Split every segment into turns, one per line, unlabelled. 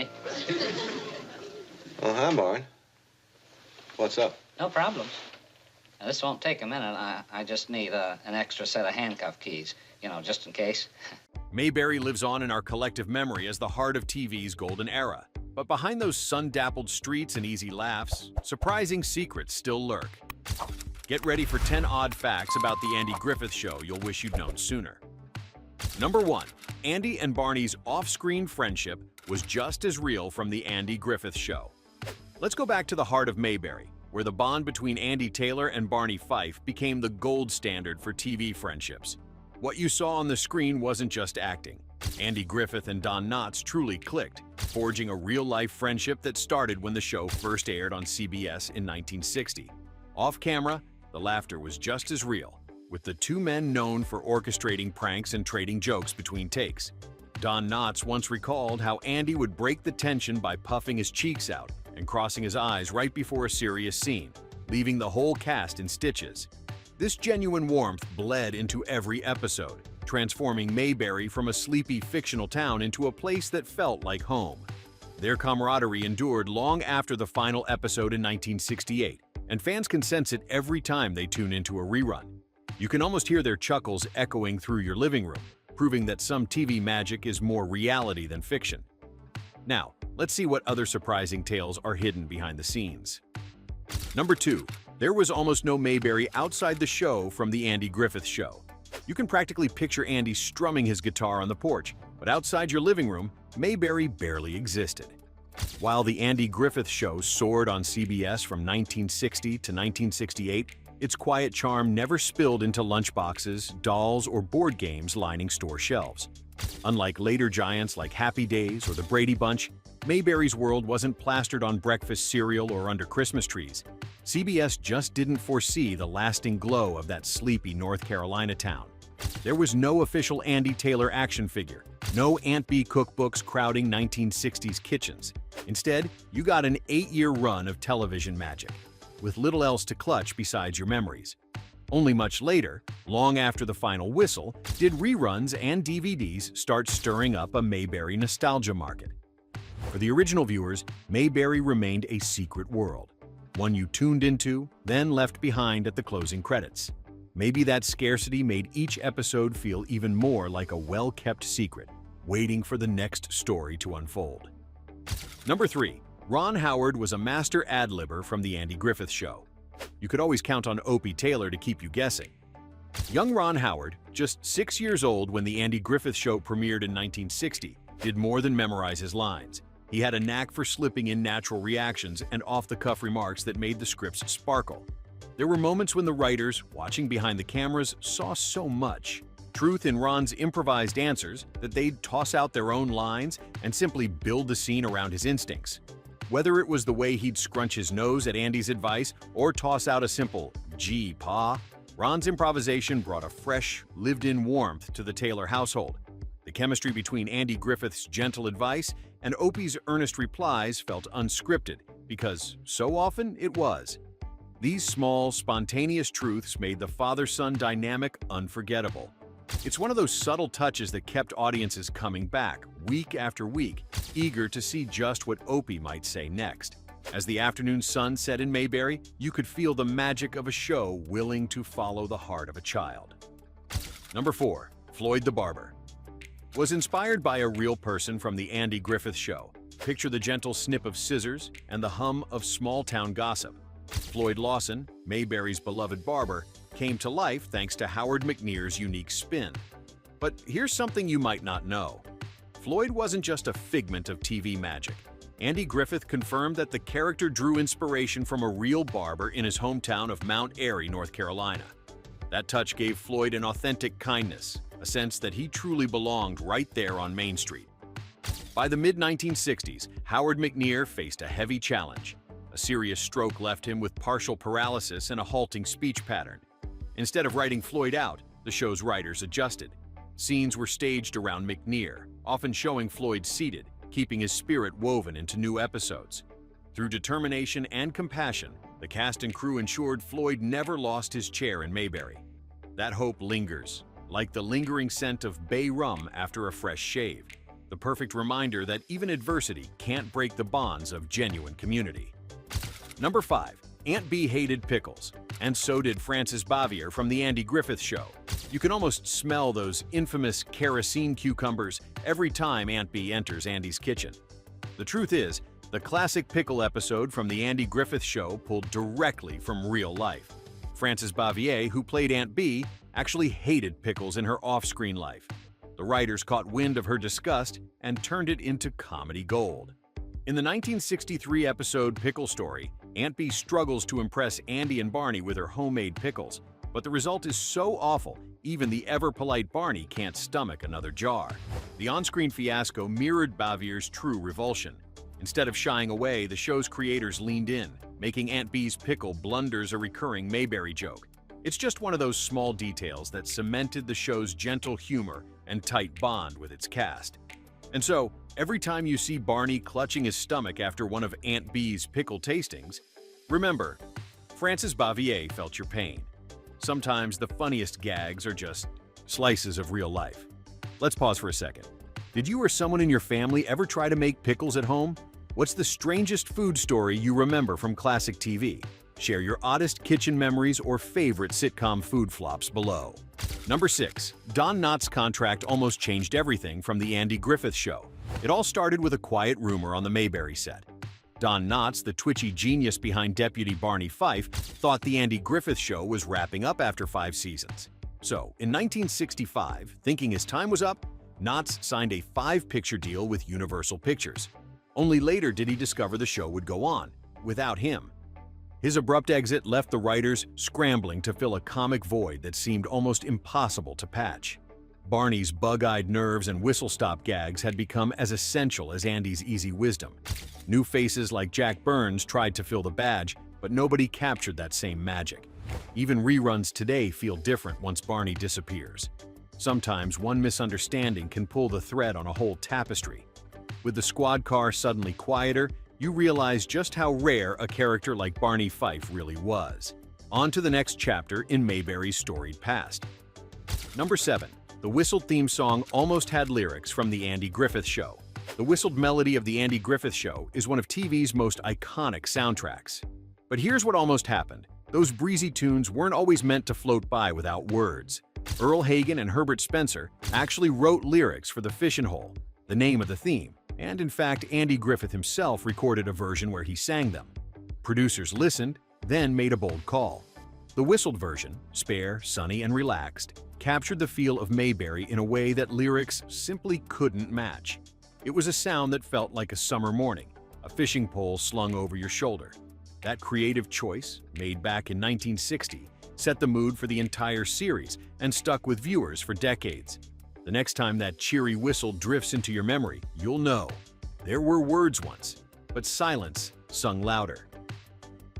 Andy.
Oh, hi, Barn. What's up?
No problems. Now, this won't take a minute. I just need an extra set of handcuff keys, you know, just in case.
Mayberry lives on in our collective memory as the heart of TV's golden era. But behind those sun-dappled streets and easy laughs, surprising secrets still lurk. Get ready for 10 odd facts about the Andy Griffith Show you'll wish you'd known sooner. Number 1. Andy and Barney's off-screen friendship was just as real from the Andy Griffith Show. Let's go back to the heart of Mayberry, where the bond between Andy Taylor and Barney Fife became the gold standard for TV friendships. What you saw on the screen wasn't just acting. Andy Griffith and Don Knotts truly clicked, forging a real-life friendship that started when the show first aired on CBS in 1960. Off-camera, the laughter was just as real, with the two men known for orchestrating pranks and trading jokes between takes. Don Knotts once recalled how Andy would break the tension by puffing his cheeks out and crossing his eyes right before a serious scene, leaving the whole cast in stitches. This genuine warmth bled into every episode, transforming Mayberry from a sleepy fictional town into a place that felt like home. Their camaraderie endured long after the final episode in 1968, and fans can sense it every time they tune into a rerun. You can almost hear their chuckles echoing through your living room, proving that some TV magic is more reality than fiction. Now, let's see what other surprising tales are hidden behind the scenes. Number 2. There was almost no Mayberry outside the show from the Andy Griffith Show. You can practically picture Andy strumming his guitar on the porch, but outside your living room, Mayberry barely existed. While the Andy Griffith Show soared on CBS from 1960 to 1968, its quiet charm never spilled into lunchboxes, dolls, or board games lining store shelves. Unlike later giants like Happy Days or the Brady Bunch, Mayberry's world wasn't plastered on breakfast cereal or under Christmas trees. CBS just didn't foresee the lasting glow of that sleepy North Carolina town. There was no official Andy Taylor action figure, no Aunt Bee cookbooks crowding 1960s kitchens. Instead, you got an 8-year run of television magic, with little else to clutch besides your memories. Only much later, long after the final whistle, did reruns and DVDs start stirring up a Mayberry nostalgia market. For the original viewers, Mayberry remained a secret world, one you tuned into, then left behind at the closing credits. Maybe that scarcity made each episode feel even more like a well-kept secret, waiting for the next story to unfold. Number 3. Ron Howard was a master ad-libber from the Andy Griffith Show. You could always count on Opie Taylor to keep you guessing. Young Ron Howard, just 6 years old when the Andy Griffith Show premiered in 1960, did more than memorize his lines. He had a knack for slipping in natural reactions and off-the-cuff remarks that made the scripts sparkle. There were moments when the writers, watching behind the cameras, saw so much truth in Ron's improvised answers that they'd toss out their own lines and simply build the scene around his instincts. Whether it was the way he'd scrunch his nose at Andy's advice or toss out a simple, "Gee, Pa," Ron's improvisation brought a fresh, lived-in warmth to the Taylor household. The chemistry between Andy Griffith's gentle advice and Opie's earnest replies felt unscripted, because so often it was. These small, spontaneous truths made the father-son dynamic unforgettable. It's one of those subtle touches that kept audiences coming back, week after week, eager to see just what Opie might say next. As the afternoon sun set in Mayberry, you could feel the magic of a show willing to follow the heart of a child. Number 4. Floyd the Barber was inspired by a real person from the Andy Griffith Show. Picture the gentle snip of scissors and the hum of small-town gossip. Floyd Lawson, Mayberry's beloved barber, came to life thanks to Howard McNear's unique spin. But here's something you might not know. Floyd wasn't just a figment of TV magic. Andy Griffith confirmed that the character drew inspiration from a real barber in his hometown of Mount Airy, North Carolina. That touch gave Floyd an authentic kindness, a sense that he truly belonged right there on Main Street. By the mid-1960s, Howard McNear faced a heavy challenge. A serious stroke left him with partial paralysis and a halting speech pattern. Instead of writing Floyd out, the show's writers adjusted. Scenes were staged around McNear, often showing Floyd seated, keeping his spirit woven into new episodes. Through determination and compassion, the cast and crew ensured Floyd never lost his chair in Mayberry. That hope lingers, like the lingering scent of bay rum after a fresh shave. the perfect reminder that even adversity can't break the bonds of genuine community. Number 5. Aunt Bee hated pickles, and so did Frances Bavier from The Andy Griffith Show. You can almost smell those infamous kerosene cucumbers every time Aunt Bee enters Andy's kitchen. The truth is, the classic pickle episode from The Andy Griffith Show pulled directly from real life. Frances Bavier, who played Aunt Bee, actually hated pickles in her off-screen life. The writers caught wind of her disgust and turned it into comedy gold. In the 1963 episode Pickle Story, Aunt Bee struggles to impress Andy and Barney with her homemade pickles, but the result is so awful, even the ever-polite Barney can't stomach another jar. The on-screen fiasco mirrored Bavier's true revulsion. Instead of shying away, the show's creators leaned in, making Aunt Bee's pickle blunders a recurring Mayberry joke. It's just one of those small details that cemented the show's gentle humor and tight bond with its cast. And so, every time you see Barney clutching his stomach after one of Aunt Bee's pickle tastings, remember, Frances Bavier felt your pain. Sometimes the funniest gags are just slices of real life. Let's pause for a second. Did you or someone in your family ever try to make pickles at home? What's the strangest food story you remember from classic TV? Share your oddest kitchen memories or favorite sitcom food flops below. Number 6. Don Knotts' contract almost changed everything from The Andy Griffith Show. It all started with a quiet rumor on the Mayberry set. Don Knotts, the twitchy genius behind Deputy Barney Fife, thought The Andy Griffith Show was wrapping up after 5 seasons. So, in 1965, thinking his time was up, Knotts signed a 5-picture deal with Universal Pictures. Only later did he discover the show would go on, without him. His abrupt exit left the writers scrambling to fill a comic void that seemed almost impossible to patch. Barney's bug-eyed nerves and whistle-stop gags had become as essential as Andy's easy wisdom. New faces like Jack Burns tried to fill the badge, but nobody captured that same magic. Even reruns today feel different once Barney disappears. Sometimes one misunderstanding can pull the thread on a whole tapestry. With the squad car suddenly quieter, you realize just how rare a character like Barney Fife really was. On to the next chapter in Mayberry's storied past. Number 7. The whistled theme song almost had lyrics from The Andy Griffith Show. The whistled melody of The Andy Griffith Show is one of TV's most iconic soundtracks. But here's what almost happened. Those breezy tunes weren't always meant to float by without words. Earl Hagen and Herbert Spencer actually wrote lyrics for The Fishin' Hole, the name of the theme, and in fact, Andy Griffith himself recorded a version where he sang them. Producers listened, then made a bold call. The whistled version, spare, sunny, and relaxed, captured the feel of Mayberry in a way that lyrics simply couldn't match. It was a sound that felt like a summer morning, a fishing pole slung over your shoulder. That creative choice, made back in 1960, set the mood for the entire series and stuck with viewers for decades. The next time that cheery whistle drifts into your memory, you'll know. There were words once, but silence sung louder.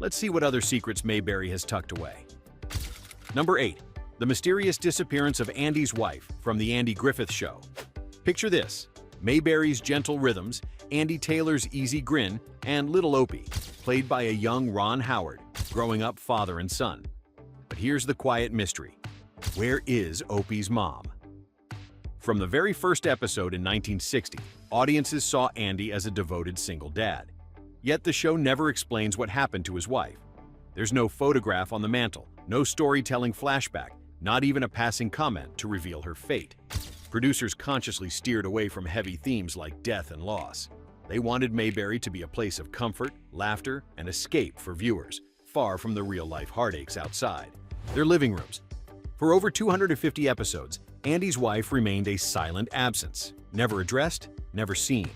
Let's see what other secrets Mayberry has tucked away. Number 8. The mysterious disappearance of Andy's wife from The Andy Griffith Show. Picture this: Mayberry's gentle rhythms, Andy Taylor's easy grin, and little Opie, played by a young Ron Howard, growing up father and son. But here's the quiet mystery. Where is Opie's mom? From the very first episode in 1960, audiences saw Andy as a devoted single dad. Yet the show never explains what happened to his wife. There's no photograph on the mantle, no storytelling flashback, not even a passing comment to reveal her fate. Producers consciously steered away from heavy themes like death and loss. They wanted Mayberry to be a place of comfort, laughter, and escape for viewers, far from the real-life heartaches outside their living rooms. For over 250 episodes, Andy's wife remained a silent absence, never addressed, never seen.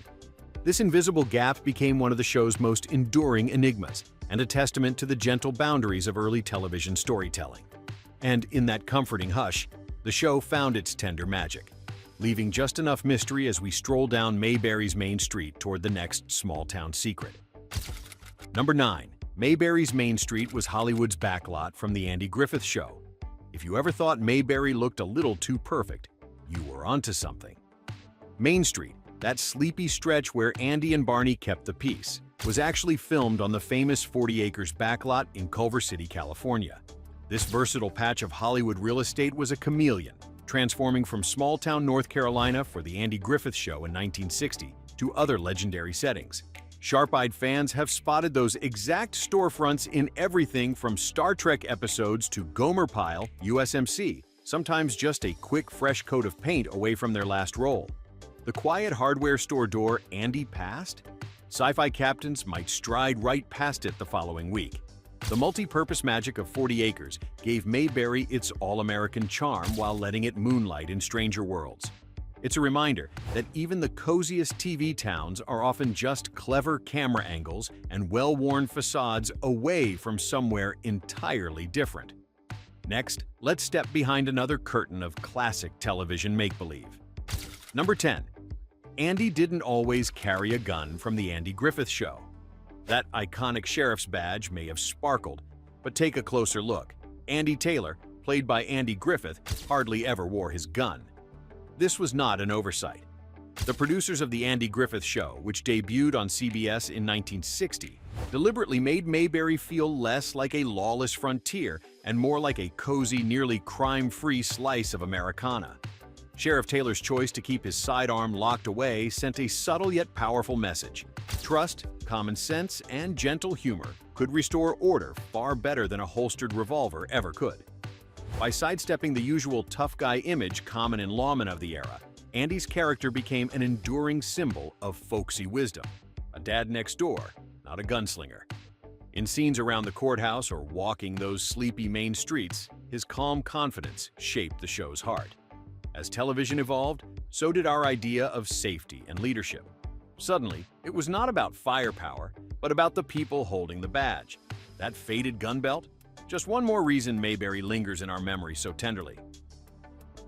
This invisible gap became one of the show's most enduring enigmas, and a testament to the gentle boundaries of early television storytelling. And in that comforting hush, the show found its tender magic, leaving just enough mystery as we stroll down Mayberry's main street toward the next small-town secret. Number 9. Mayberry's Main Street was Hollywood's backlot from The Andy Griffith Show. If you ever thought Mayberry looked a little too perfect, you were onto something. Main Street, that sleepy stretch where Andy and Barney kept the peace, was actually filmed on the famous 40 Acres backlot in Culver City, California. This versatile patch of Hollywood real estate was a chameleon, transforming from small-town North Carolina for the Andy Griffith Show in 1960 to other legendary settings. Sharp-eyed fans have spotted those exact storefronts in everything from Star Trek episodes to Gomer Pyle, USMC, sometimes just a quick, fresh coat of paint away from their last role. The quiet hardware store door Andy passed? Sci-fi captains might stride right past it the following week. The multi-purpose magic of 40 acres gave Mayberry its all-American charm while letting it moonlight in stranger worlds. It's a reminder that even the coziest TV towns are often just clever camera angles and well-worn facades away from somewhere entirely different. Next, let's step behind another curtain of classic television make-believe. Number 10. Andy didn't always carry a gun from the Andy Griffith Show. That iconic sheriff's badge may have sparkled, but take a closer look. Andy Taylor, played by Andy Griffith, hardly ever wore his gun. This was not an oversight. The producers of The Andy Griffith Show, which debuted on CBS in 1960, deliberately made Mayberry feel less like a lawless frontier and more like a cozy, nearly crime-free slice of Americana. Sheriff Taylor's choice to keep his sidearm locked away sent a subtle yet powerful message. Trust, common sense, and gentle humor could restore order far better than a holstered revolver ever could. By sidestepping the usual tough guy image common in lawmen of the era, Andy's character became an enduring symbol of folksy wisdom. A dad next door, not a gunslinger. In scenes around the courthouse or walking those sleepy main streets, his calm confidence shaped the show's heart. As television evolved, so did our idea of safety and leadership. Suddenly, it was not about firepower, but about the people holding the badge. That faded gun belt? Just one more reason Mayberry lingers in our memory so tenderly.